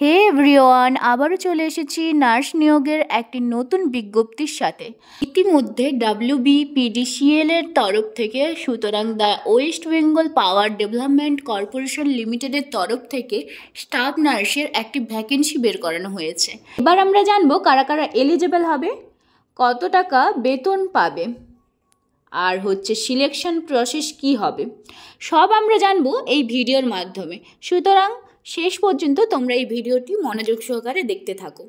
হে everyone, আবারও চলে এসেছি নার্স নিয়োগের একটি নতুন বিজ্ঞপ্তির সাথে। ইতিমধ্যে WBPDCL এর তরফ থেকে, সুতরাং the West Bengal power development corporation লিমিটেডের তরফ থেকে স্টাফ নার্সের একটি ভ্যাকেন্সি বের করানো হয়েছে। এবার আমরা জানবো কারা কারা এলিজেবল হবে, কত টাকা বেতন পাবে, আর সিলেকশন প্রসেস কি হবে, সব আমরা জানবো এই ভিডিওর মাধ্যমে। সুতরাং শেষ পর্যন্ত তোমরা এই ভিডিওটি মনোযোগ সহকারে দেখতে থাকো।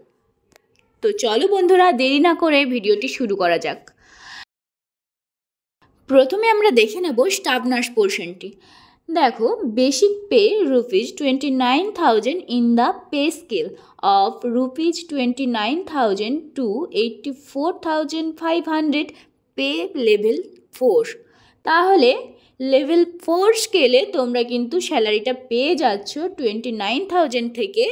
তো চলো বন্ধুরা, দেরি না করে ভিডিওটি শুরু করা যাক। প্রথমে আমরা দেখে নেব স্টাফ নার্স পোর্শনটি। দেখো, basic pay ₹29,000 in the pay scale of ₹29,000 to ₹84,500 pay level 4। তাহলে লেভেল 4 স্কেলে তোমরা কিন্তু স্যালারিটা পেয়ে যাচ্ছ 29,000 থেকে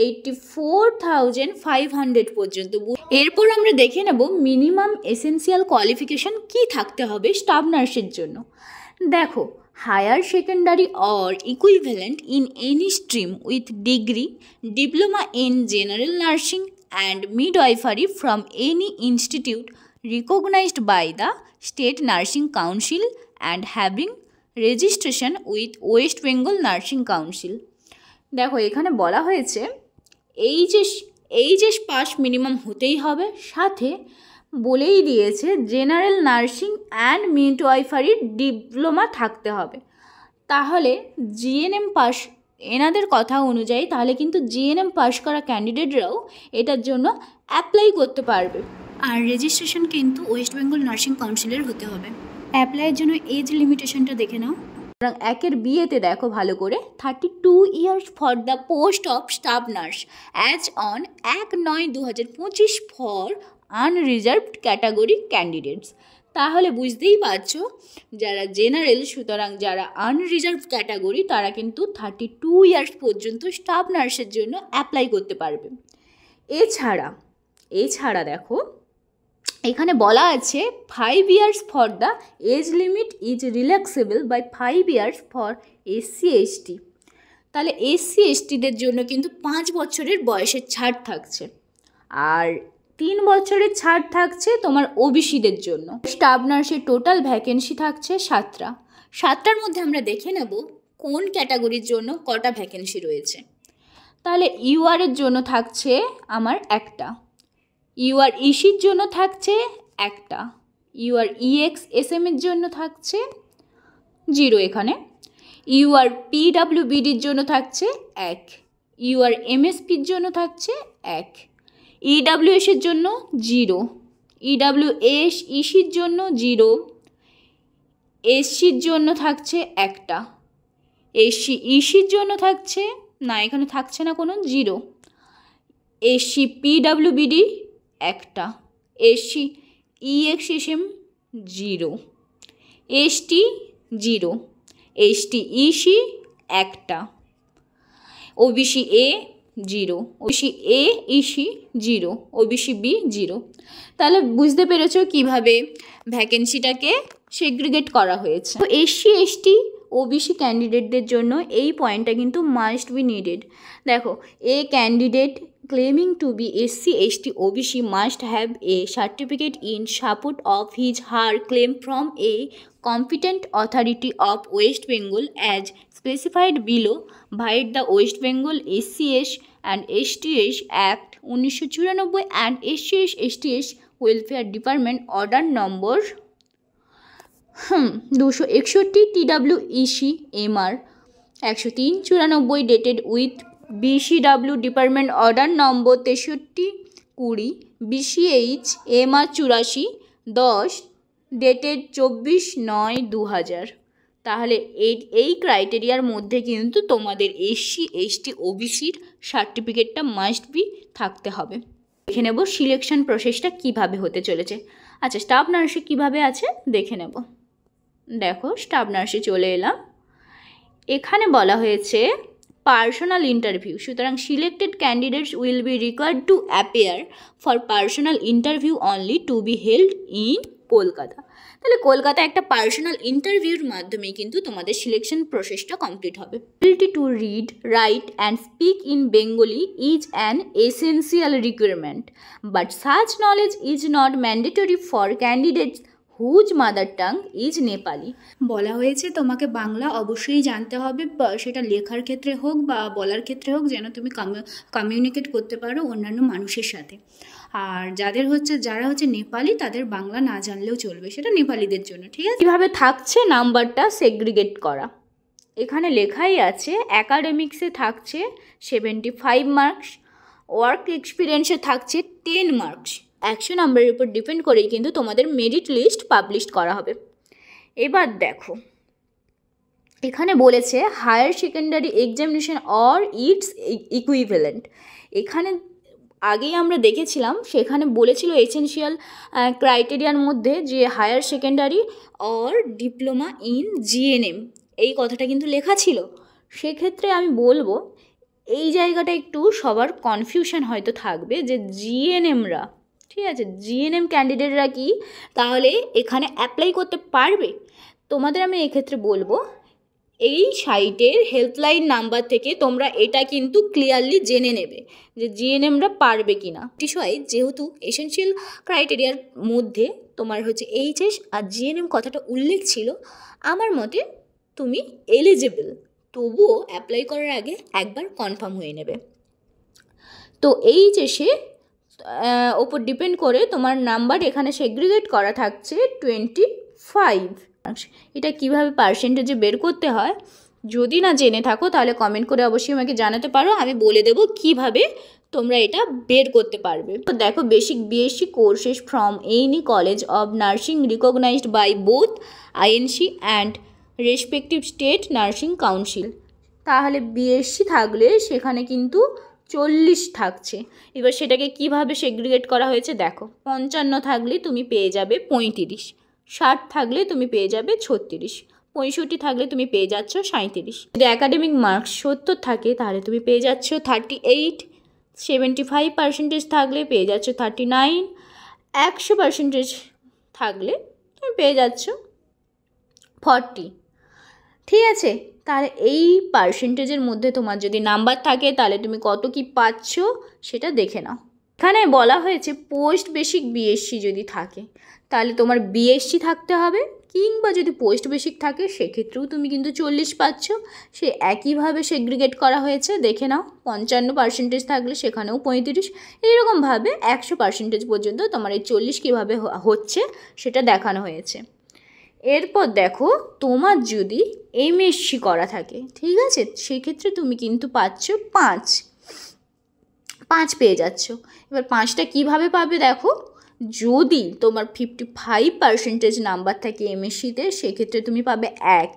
84,500 পর্যন্ত। এরপর আমরা দেখে নেব মিনিমাম এসেন্সিয়াল কোয়ালিফিকেশন কি থাকতে হবে স্টাফ নার্সের জন্য। দেখো, higher secondary or equivalent in any stream with degree, diploma in general nursing and midwifery from any institute recognized by the State Nursing Council and having registration with West Bengal Nursing Council। দেখো, এখানে বলা হয়েছে HS pass minimum হতেই হবে, সাথে বলেই দিয়েছে general nursing and মিডওয়াইফারির diploma থাকতে হবে। তাহলে জিএনএম পাস, এনাদের কথা অনুযায়ী তাহলে কিন্তু জিএনএম পাস করা ক্যান্ডিডেটরাও এটার জন্য অ্যাপ্লাই করতে পারবে। আর রেজিস্ট্রেশন কিন্তু ওয়েস্ট বেঙ্গল নার্সিং কাউন্সিলের হতে হবে। অ্যাপ্লাইয়ের জন্য এজ লিমিটেশনটা দেখে নাও। সুতরাং 1-এর বিয়েতে দেখো ভালো করে, 32 years for the post of staff nurse as on 1/9/2025 for unreserved category candidates. তাহলে বুঝতেই পারছো, যারা জেনারেল, সুতরাং যারা আনরিজার্ভড ক্যাটাগরি তারা কিন্তু 32 ইয়ার্স পর্যন্ত স্টাফ নার্সের জন্য অ্যাপ্লাই করতে পারবে। এছাড়া দেখো, এখানে বলা আছে 5 years for the age limit is relaxable by 5 years for SC/ST। তাহলে SC/STদের জন্য কিন্তু 5 বছরের বয়সের ছাড় থাকছে, আর 3 বছরের ছাড় থাকছে তোমার ওবিসিদের জন্য। স্টাফ নার্সের টোটাল ভ্যাকেন্সি থাকছে 7টার মধ্যে আমরা দেখে নেব কোন ক্যাটাগরির জন্য কটা ভ্যাকেন্সি রয়েছে। তাহলে UR-এর জন্য থাকছে আমার 1টা, UR EC-র জন্য থাকছে 1টা, UR EX/SM-এর জন্য থাকছে 0 এখানে, UR PWBD-র জন্য থাকছে 1, UR MSP-র জন্য থাকছে 1, EWS-এর জন্য 0, EWS EC-র জন্য 0, SC-র জন্য থাকছে 1টা, SC EC-র জন্য থাকছে না, এখানে থাকছে না কোনো 0, SC PWBD 1টা, SC EX/SM 0, ST 0, ST EC 1টা, OBC A 0, OBC A EC 0, OBC B 0। তাহলে বুঝতে পেরেছো কিভাবে ভ্যাকেন্সিটাকে সেগ্রিগেট করা হয়েছে। তো SC ST OBC ক্যান্ডিডেটদের জন্য এই পয়েন্টটা কিন্তু মাস্ট বি নিডেড। দেখো, a candidate claiming to be SC/ST OBC must have a certificate in support of his/her claim from a competent authority of West Bengal as specified below by the West Bengal SC/ST and ST/ST Act 1994 and SC/ST Welfare Department Order Number 261 TWEC MR 103/94 dated with BCW Department Order Number 6320 BCH MR 8410 dated 24/9/2000। তাহলে এই ক্রাইটেরিয়ার মধ্যে কিন্তু তোমাদের SC/ST OBCর সার্টিফিকেটটা must be থাকতে হবে। দেখে নেব সিলেকশন প্রসেসটা কিভাবে হতে চলেছে। আচ্ছা, স্টাফ নার্সে কিভাবে আছে দেখে নেব। দেখো, স্টাফ নার্সে চলে এলাম। এখানে বলা হয়েছে পার্সোনাল ইন্টারভিউ। সুতরাং selected candidates will be required to appear for personal interview only to be held in Kolkata. তাহলে কলকাতা একটা পার্সোনাল ইন্টারভিউর মাধ্যমে কিন্তু তোমাদের সিলেকশন প্রসেসটা কমপ্লিট হবে। Ability to read, write and speak in Bengali is an essential requirement, but such knowledge is not mandatory for candidates whose mother tongue is Nepali. বলা হয়েছে তোমাকে বাংলা অবশ্যই জানতে হবে, সেটা লেখার ক্ষেত্রে হোক বা বলার ক্ষেত্রে হোক, যেন তুমি কমিউনিকেট করতে পারো অন্যান্য মানুষের সাথে। আর যারা হচ্ছে নেপালি তাদের বাংলা না জানলেও চলবে, সেটা নেপালিদের জন্য, ঠিক আছে। কীভাবে থাকছে নাম্বারটা সেগ্রিগেট করা, এখানে লেখাই আছে অ্যাকাডেমিক্সে থাকছে 75 মার্কস, ওয়ার্ক এক্সপিরিয়েন্সে থাকছে 10 মার্কস। 100 নাম্বারের উপর ডিপেন্ড করেই কিন্তু তোমাদের মেরিট লিস্ট পাবলিশ করা হবে। এবার দেখো এখানে বলেছে higher secondary examination or its equivalent. এখানে আগেই আমরা দেখেছিলাম, সেখানে বলেছিল এসেনশিয়াল ক্রাইটেরিয়ার মধ্যে যে higher secondary or diploma in GNM, এই কথাটা কিন্তু লেখা ছিল। সেক্ষেত্রে আমি বলবো এই জায়গাটা একটু সবার কনফিউশন হয়তো থাকবে যে জিএনএমরা, ঠিক আছে, জিএনএম ক্যান্ডিডেটরা কি তাহলে এখানে অ্যাপ্লাই করতে পারবে? তোমাদের আমি এক্ষেত্রে বলবো এই সাইটের হেল্পলাইন নাম্বার থেকে তোমরা এটা কিন্তু ক্লিয়ারলি জেনে নেবে যে জিএনএমরা পারবে কি না। বিষয় যেহেতু এসেনশিয়াল ক্রাইটেরিয়ার মধ্যে তোমার হচ্ছে এইচএস আর জিএনএম কথাটা উল্লেখ ছিল, আমার মতে তুমি এলিজিবল, তবুও অ্যাপ্লাই করার আগে একবার কনফার্ম হয়ে নেবে। তো এইচএসে ওপর ডিপেন্ড করে তোমার নাম্বার এখানে সেগ্রিগেট করা থাকছে 25। এটা কিভাবে পার্সেন্টেজে বের করতে হয় যদি না জেনে থাকো তাহলে কমেন্ট করে অবশ্যই আমাকে জানাতে পারো, আমি বলে দেবো কিভাবে তোমরা এটা বের করতে পারবে। তো দেখো basic BSc courses from any college of nursing recognised by both INC and respective state nursing council. তাহলে বিএসসি থাকলে সেখানে কিন্তু 40 থাকছে। এবার সেটাকে কিভাবে সেগ্রিগেট করা হয়েছে দেখো, 55 থাকলে তুমি পেয়ে যাবে 35, 60 থাকলে তুমি পেয়ে যাবে 36, 65 থাকলে তুমি পেয়ে যাচ্ছ 37। যদি একাডেমিক মার্কস 70 থাকে তাহলে তুমি পেয়ে যাচ্ছ 38, 75% থাকলে পেয়ে যাচ্ছ 39, 100% থাকলে তুমি পেয়ে যাচ্ছ 40, ঠিক আছে। তাহলে এই পার্সেন্টেজের মধ্যে তোমার যদি নাম্বার থাকে তাহলে তুমি কত কি পাচ্ছ সেটা দেখে নাও। এখানে বলা হয়েছে পোস্ট বেসিক বিএসসি যদি থাকে তাহলে তোমার বিএসসি থাকতে হবে, কিংবা যদি পোস্ট বেসিক থাকে সেক্ষেত্রেও তুমি কিন্তু 40 পাচ্ছ। সে একইভাবে সেগ্রিগেট করা হয়েছে, দেখে নাও। 55% থাকলে সেখানেও 35, এইরকমভাবে 100% পর্যন্ত তোমার এই 40 কীভাবে হচ্ছে সেটা দেখানো হয়েছে। এরপর দেখো তোমার যদি এমএসসি করা থাকে, ঠিক আছে, সেক্ষেত্রে তুমি কিন্তু পাচ্ছ 5 পেয়ে যাচ্ছ। এবার 5টা কীভাবে পাবে দেখো, যদি তোমার 55% নাম্বার থাকে এমএসসিতে সেক্ষেত্রে তুমি পাবে 1।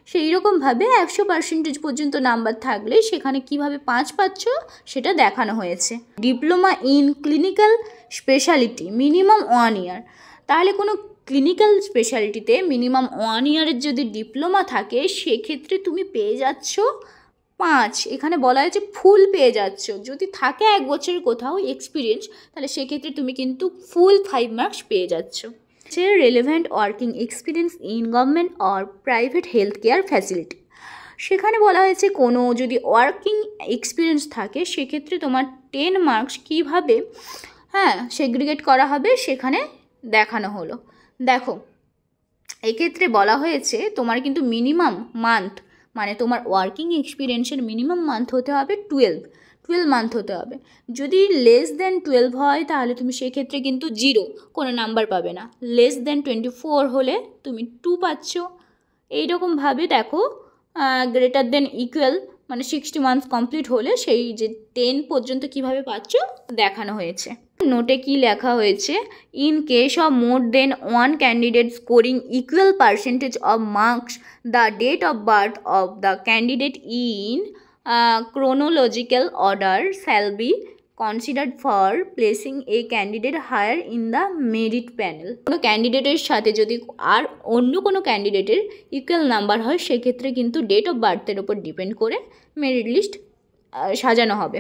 সেই রকমভাবে 100% পর্যন্ত নাম্বার থাকলে সেখানে কিভাবে 5 পাচ্ছ সেটা দেখানো হয়েছে। Diploma in clinical speciality minimum 1 ইয়ার, তাহলে কোনো ক্লিনিক্যাল স্পেশালিটিতে মিনিমাম 1 ইয়ারের যদি ডিপ্লোমা থাকে সেক্ষেত্রে তুমি পেয়ে যাচ্ছ 5। এখানে বলা হয়েছে ফুল পেয়ে যাচ্ছ। যদি থাকে 1 বছরের কোথাও এক্সপিরিয়েন্স তাহলে সেক্ষেত্রে তুমি কিন্তু ফুল 5 মার্কস পেয়ে যাচ্ছ। সে relevant working experience in government or private health care facility, সেখানে বলা হয়েছে কোনো যদি ওয়ার্কিং এক্সপিরিয়েন্স থাকে সেক্ষেত্রে তোমার 10 মার্কস কীভাবে সেগ্রিগেট করা হবে সেখানে দেখানো হলো। দেখো এক্ষেত্রে বলা হয়েছে তোমার কিন্তু মিনিমাম মান্থ, মানে তোমার ওয়ার্কিং এক্সপিরিয়েন্সের মিনিমাম মান্থ হতে হবে 12 মান্থ হতে হবে। যদি লেস দেন 12 হয় তাহলে তুমি সেক্ষেত্রে কিন্তু 0, কোনো নাম্বার পাবে না। লেস দেন 24 হলে তুমি 2 পাচ্ছ। এইরকমভাবে দেখো গ্রেটার দেন ইকুয়াল মানে 60 মান্থস কমপ্লিট হলে সেই যে 10 পর্যন্ত কিভাবে পাচ্ছ দেখানো হয়েছে। নোটে কি লেখা হয়েছে, in case of more than 1 candidate scoring equal percentage of marks the date of birth of the candidate in chronological order shall be considered for placing a candidate higher in the merit panel। কোনো ক্যান্ডিডেটের সাথে যদি আর অন্য কোনো ক্যান্ডিডেটের equal number হয় সেক্ষেত্রে কিন্তু ডেট অফ বার্থের উপর ডিপেন্ড করে মেরিট লিস্ট সাজানো হবে।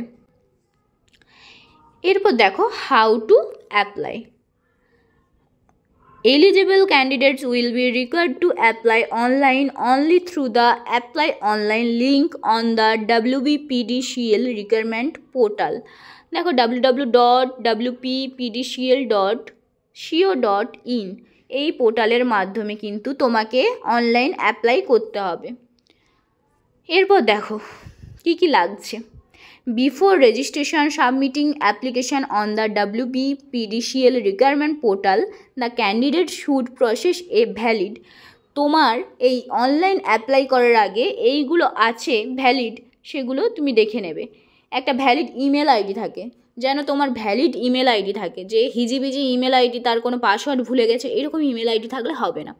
এরপর দেখো how to apply. Eligible candidates will be required to apply online only through the apply online link on the WBPDCL requirement portal. দেখো www.wppdcl.co.in এই পোর্টালের মাধ্যমে কিন্তু তোমাকে অনলাইন অ্যাপ্লাই করতে হবে। এরপর দেখো কি কি লাগছে। Before registration, submitting application on the WBPDCL requirement portal, the candidate should process a valid, তোমার এই অনলাইন অ্যাপ্লাই করার আগে এইগুলো আছে ভ্যালিড, সেগুলো তুমি দেখে নেবে। একটা ভ্যালিড ইমেল আইডি থাকে, যেন তোমার ভ্যালিড ইমেল আইডি থাকে, যে হিজিবিজি ইমেল আইডি, তার কোনো পাসওয়ার্ড ভুলে গেছে এরকম ইমেল আইডি থাকলে হবে না।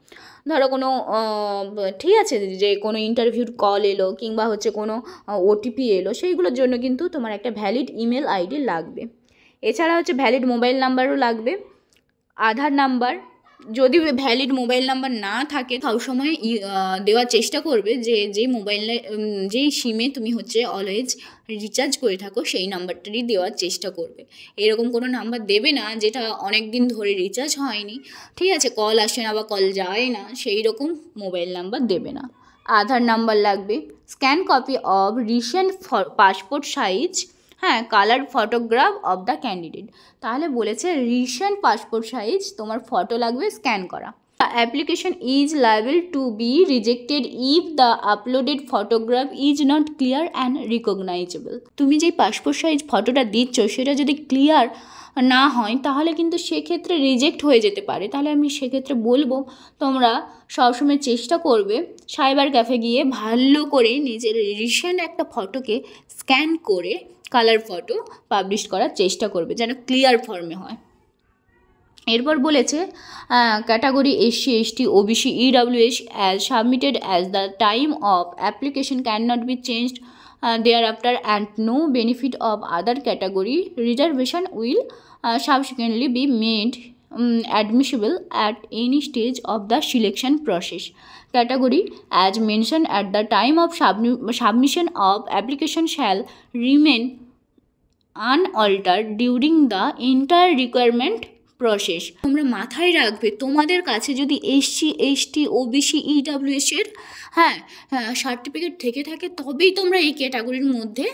ধরো কোনো ঠিক আছে, যে কোনো ইন্টারভিউর কল এলো কিংবা হচ্ছে কোনো ওটিপি এলো, সেইগুলোর জন্য কিন্তু তোমার একটা ভ্যালিড ইমেল আইডি লাগবে। এছাড়া হচ্ছে ভ্যালিড মোবাইল নাম্বারও লাগবে, আধার নাম্বার। যদি ভ্যালিড মোবাইল নাম্বার না থাকে সবসময় দেওয়ার চেষ্টা করবে যে মোবাইলে যেই সিমে তুমি হচ্ছে অলওয়েজ রিচার্জ করে থাকো সেই নাম্বারটারই দেওয়ার চেষ্টা করবে। এরকম কোনো নাম্বার দেবে না যেটা অনেক দিন ধরে রিচার্জ হয়নি, ঠিক আছে, কল আসে না বা কল যায় না, সেই রকম মোবাইল নাম্বার দেবে না। আধার নাম্বার লাগবে, scan copy of recent passport size, হ্যাঁ, colour photograph of the candidate. তাহলে বলেছে রিসেন্ট পাসপোর্ট সাইজ তোমার ফটো লাগবে স্ক্যান করা। The application is liable to be rejected if the uploaded photograph is not clear and recognizable. তুমি যেই passport size ফটোটা দিচ্ছ সেটা যদি ক্লিয়ার না হয় তাহলে কিন্তু সেক্ষেত্রে রিজেক্ট হয়ে যেতে পারে। তাহলে আমি সেক্ষেত্রে বলবো তোমরা সবসময় চেষ্টা করবে সাইবার ক্যাফে গিয়ে ভালো করে নিজের রিসেন্ট একটা ফটোকে স্ক্যান করে কালার ফটো পাবলিশ করার চেষ্টা করবে, যেন ক্লিয়ার ফর্মে হয়। এরপর বলেছে category SC ST OBC EWS as submitted as the time of application cannot be changed thereafter and no benefit of other category reservation will subsequently be made admissible at any stage of the selection process. Category as mentioned at the time of submission of application shall remain unaltered during the entire requirement process. তোমরা মাথায় রাখবে তোমাদের কাছে যদি SC ST OBC EWS এর certificate থেকে থাকে তবেই তোমরা এই ক্যাটাগরির মধ্যে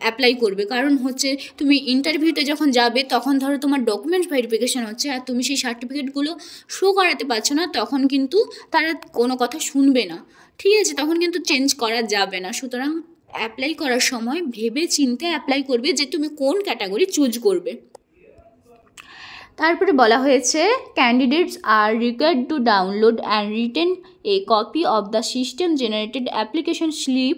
অ্যাপ্লাই করবে। কারণ হচ্ছে তুমি ইন্টারভিউতে যখন যাবে তখন ধরো তোমার ডকুমেন্টস ভেরিফিকেশান হচ্ছে আর তুমি সেই সার্টিফিকেটগুলো শো করাতে পারছো না, তখন কিন্তু তারা কোনো কথা শুনবে না, ঠিক আছে, তখন কিন্তু চেঞ্জ করা যাবে না। সুতরাং অ্যাপ্লাই করার সময় ভেবে চিন্তে অ্যাপ্লাই করবে যে তুমি কোন ক্যাটাগরি চুজ করবে। তারপরে বলা হয়েছে candidates are required to download and retain a copy of the system generated application slip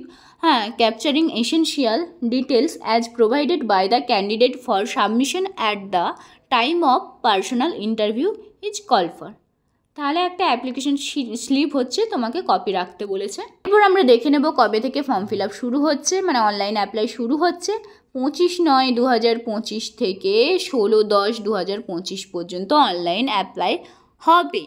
capturing essential details as provided by the candidate for submission at the time of personal interview is call for. তাহলে একটা application slip হচ্ছে তোমাকে copy রাখতে বলেছে। এরপর আমরা দেখে নেব কবে থেকে ফর্ম ফিল আপ শুরু হচ্ছে, মানে অনলাইন অ্যাপ্লাই শুরু হচ্ছে। 25/9/2025 থেকে 16/10/2025 পর্যন্ত অনলাইন অ্যাপ্লাই হবে।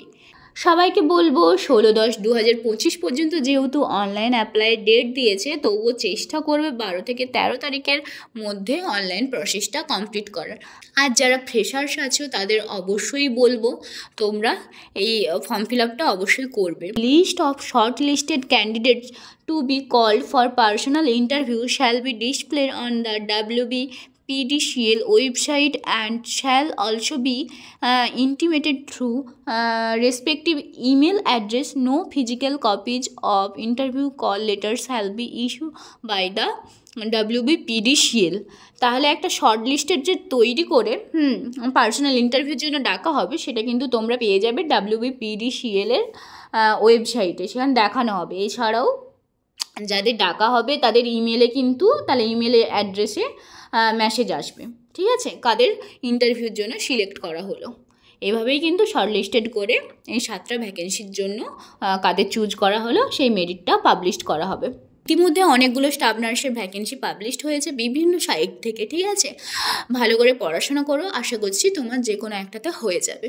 সবাইকে বলবো 16/10/2025 পর্যন্ত যেহেতু অনলাইন অ্যাপ্লাইয়ের ডেট দিয়েছে, তবুও চেষ্টা করবে 12 থেকে 13 তারিখের মধ্যে অনলাইন প্রসেসটা কমপ্লিট করার। আর যারা ফ্রেশার্স আছো তাদের অবশ্যই বলবো তোমরা এই ফর্ম ফিল আপটা অবশ্যই করবে। List of short listed candidates to be called for personal interview shall be displayed on the WBPDCL website and shall also be intimated through respective email address. No physical copies of interview call letters shall be issued by the WBPDCL। তাহলে একটা short লিস্টের যে তৈরি করে personal ইন্টারভিউর জন্য ডাকা হবে সেটা কিন্তু তোমরা পেয়ে যাবে WBPDCL এর ওয়েবসাইটে, সেখানে দেখানো হবে। এছাড়াও যাদের ডাকা হবে তাদের ইমেলে কিন্তু তাহলে ইমেলের অ্যাড্রেসে মেসেজ আসবে, ঠিক আছে, কাদের ইন্টারভিউর জন্য সিলেক্ট করা হলো। এভাবেই কিন্তু শর্টলিস্টেড করে এই 7টা ভ্যাকেন্সির জন্য কাদের চুজ করা হলো সেই মেরিটটা পাবলিশ করা হবে। ইতিমধ্যে অনেকগুলো স্টাফ নার্সের ভ্যাকেন্সি পাবলিশড হয়েছে বিভিন্ন সাইট থেকে, ঠিক আছে, ভালো করে পড়াশোনা করো, আশা করছি তোমার যে কোনো একটাতে হয়ে যাবে।